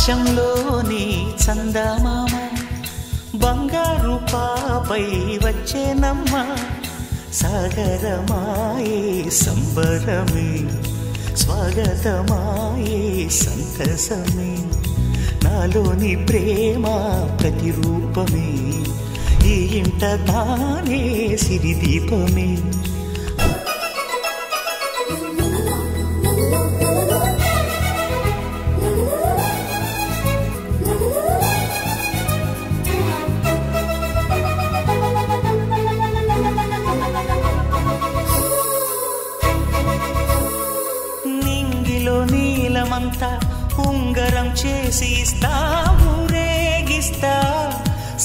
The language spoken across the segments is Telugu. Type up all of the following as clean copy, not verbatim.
ఆకాశంలోని చందమామ బంగారు పాపై వచ్చేనమ్మ సాగరమాయే సంబరమే స్వాగతమాయే సంతసమే నాలోని ప్రేమ ప్రతిరూపమే ఈ ఇంట తానే సిరిదీపమే నీలమంతా ఉంగరం చేసి ఇస్తా ఊరేగిస్తా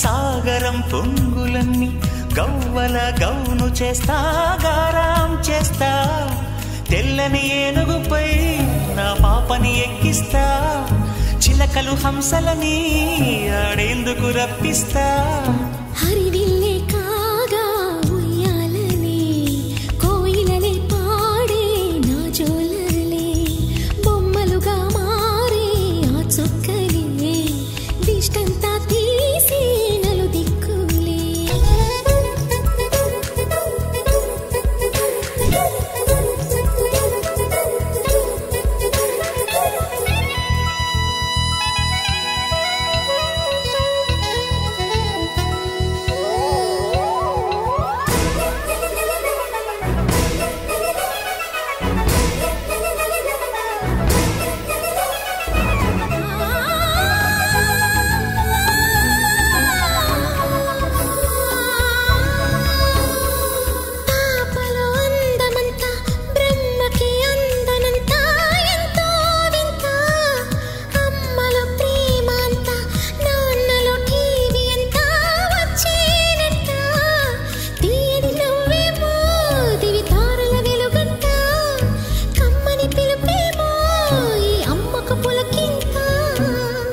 సాగరం పొంగులన్నీ గవ్వల గౌను చేస్తా గారాం చేస్తా తెల్లని ఏనుగుపై నా పాపని ఎక్కిస్తా చిలకలు హంసలని ఆడేందుకు రప్పిస్తా హరివిల్లే కాగా ఉయ్యాలనే కోయిలలే పాడే నా జోలలే బొమ్మలుగా మారే ఆ చొక్కలే దిష్టంతా తీసి నలు దిక్కులే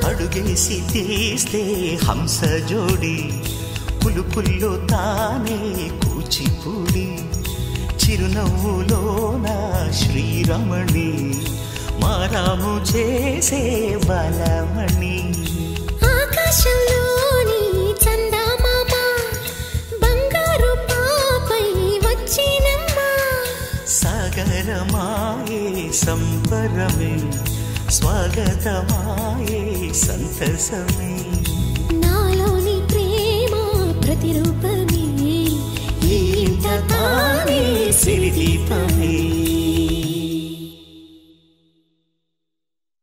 అడుగేసి తీస్తే హంస జోడి పులుపుల్లో తానే కూచిపూడి చిరునవ్వులోన శ్రీరమణి మారాము చేసే బలమణి ఆకాశంలోని చందమామ బంగారు పాపై వచ్చినమ్మ సాగరమాయే సంబరమే స్వాగతమాయే సంతసమే